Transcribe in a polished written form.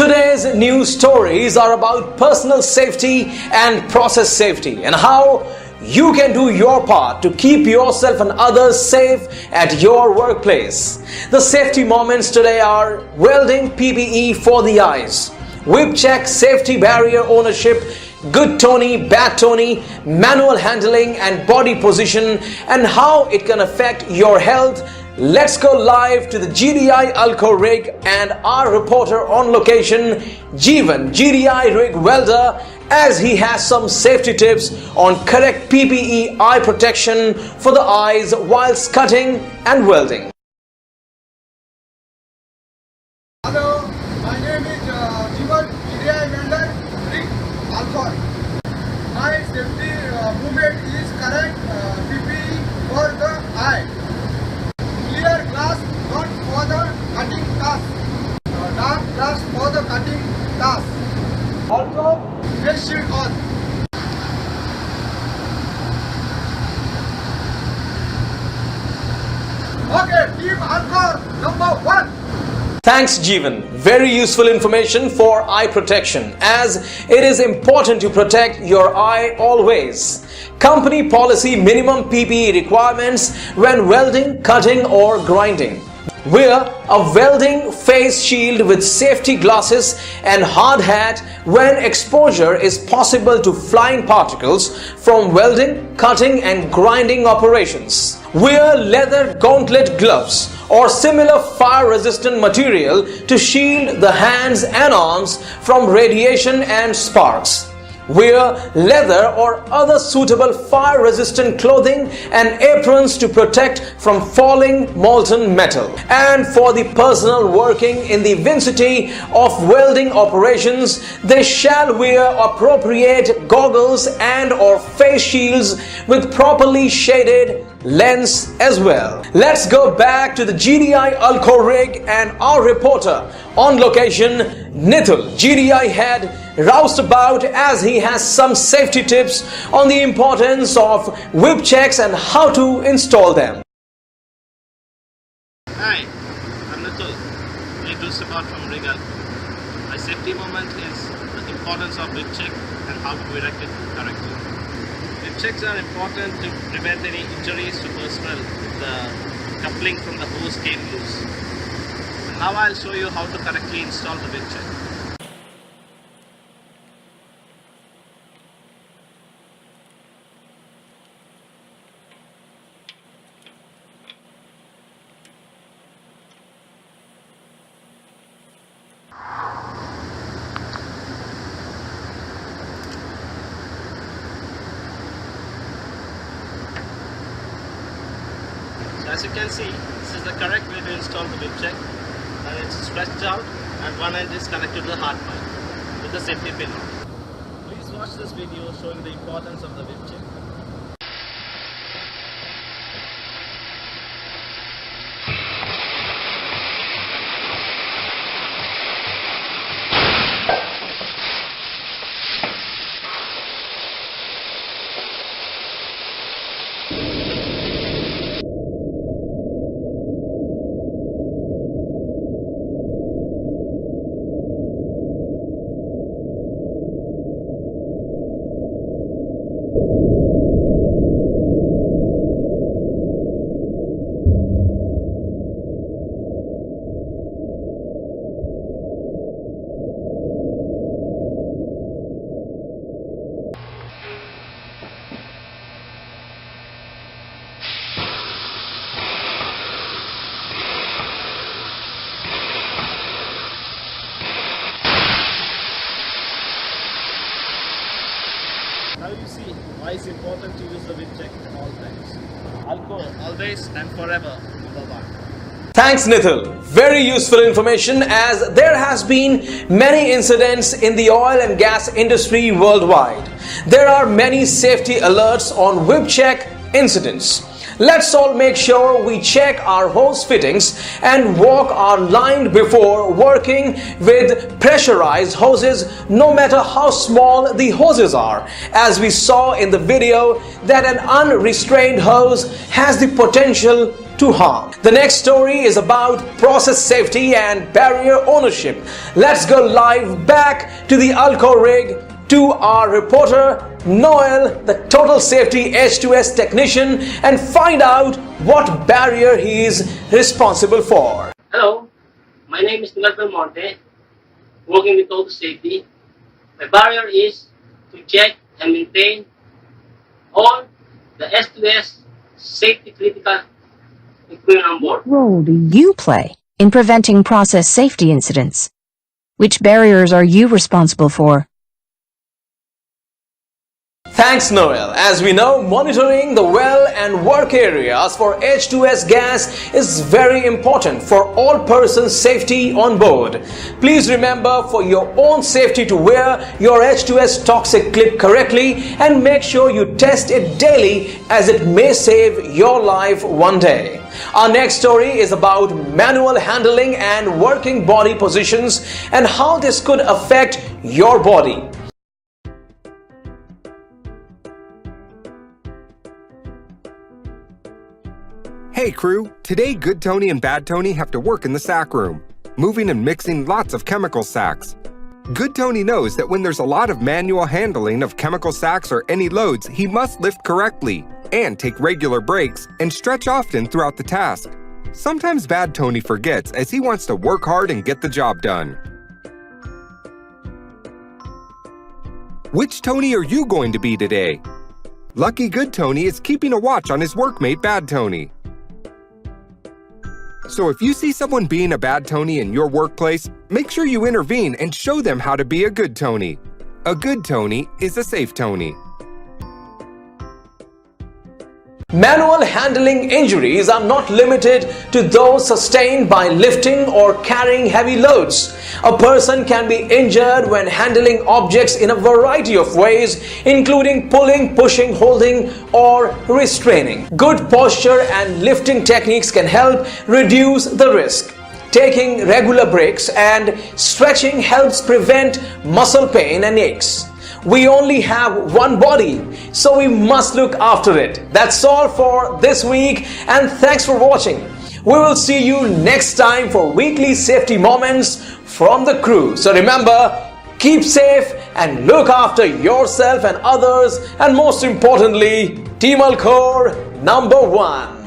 Today's news stories are about personal safety and process safety and how you can do your part to keep yourself and others safe at your workplace. The safety moments today are welding PPE for the eyes, Whipchecks safety barrier ownership, good Tony, bad Tony, manual handling and body position, and how it can affect your health. Let's go live to the GDI Alco rig and our reporter on location, Jeevan, GDI rig welder, as he has some safety tips on correct PPE eye protection for the eyes whilst cutting and welding. Hello, my name is Jeevan, GDI welder, rig Alco. My safety movement is correct PPE for the eye. Clear glass not for the cutting task. Dark glass for the cutting task. Also, face shield on. Okay, team Alco number 1. Thanks Jeevan. Very useful information for eye protection, as it is important to protect your eye always. Company policy minimum PPE requirements when welding, cutting or grinding. Wear a welding face shield with safety glasses and hard hat when exposure is possible to flying particles from welding, cutting and grinding operations. Wear leather gauntlet gloves or similar fire-resistant material to shield the hands and arms from radiation and sparks. Wear leather or other suitable fire-resistant clothing and aprons to protect from falling molten metal. And for the personnel working in the vicinity of welding operations, they shall wear appropriate goggles and or face shields with properly shaded lens as well. Let's go back to the GDI Alco rig and our reporter on location, Nithul, GDI head, roused about as he has some safety tips on the importance of Whipchecks and how to install them. Hi, I'm Nithul, lead support from Rig Alco. My safety moment is the importance of Whipcheck and how to erect it correctly. Whipchecks are important to prevent any injuries to personnel if the coupling from the hose came loose. And now I'll show you how to correctly install the Whipcheck. As you can see, this is the correct way to install the Whipcheck, and it's stretched out and one end is connected to the hard part with the safety pin on. Please watch this video showing the importance of the Whipcheck. Now you see why it's important to use the Whipcheck at all times. Alco, always and forever, number 1. Thanks Nithul. Very useful information, as there has been many incidents in the oil and gas industry worldwide. There are many safety alerts on Whipcheck incidents. Let's all make sure we check our hose fittings and walk our line before working with pressurized hoses, no matter how small the hoses are. As we saw in the video, that an unrestrained hose has the potential to harm. The next story is about process safety and barrier ownership. Let's go live back to the Alco rig to our reporter Noel, the total safety H2S technician, and find out what barrier he is responsible for. Hello, my name is Noel Monte, working with Total Safety. My barrier is to check and maintain all the S2S safety critical equipment on board. What role do you play in preventing process safety incidents? Which barriers are you responsible for? Thanks, Noel. As we know, monitoring the well and work areas for H2S gas is very important for all persons' safety on board. Please remember for your own safety to wear your H2S toxic clip correctly and make sure you test it daily, as it may save your life one day. Our next story is about manual handling and working body positions and how this could affect your body. Hey crew, today Good Tony and Bad Tony have to work in the sack room, moving and mixing lots of chemical sacks. Good Tony knows that when there's a lot of manual handling of chemical sacks or any loads, he must lift correctly and take regular breaks and stretch often throughout the task. Sometimes Bad Tony forgets, as he wants to work hard and get the job done. Which Tony are you going to be today? Lucky Good Tony is keeping a watch on his workmate Bad Tony. So if you see someone being a bad Tony in your workplace, make sure you intervene and show them how to be a good Tony. A good Tony is a safe Tony. Manual handling injuries are not limited to those sustained by lifting or carrying heavy loads. A person can be injured when handling objects in a variety of ways, including pulling, pushing, holding, or restraining. Good posture and lifting techniques can help reduce the risk. Taking regular breaks and stretching helps prevent muscle pain and aches. We only have one body, so we must look after it. That's all for this week, and thanks for watching. We will see you next time for weekly safety moments from the crew. So remember, keep safe and look after yourself and others, and most importantly, Team Alcor #1.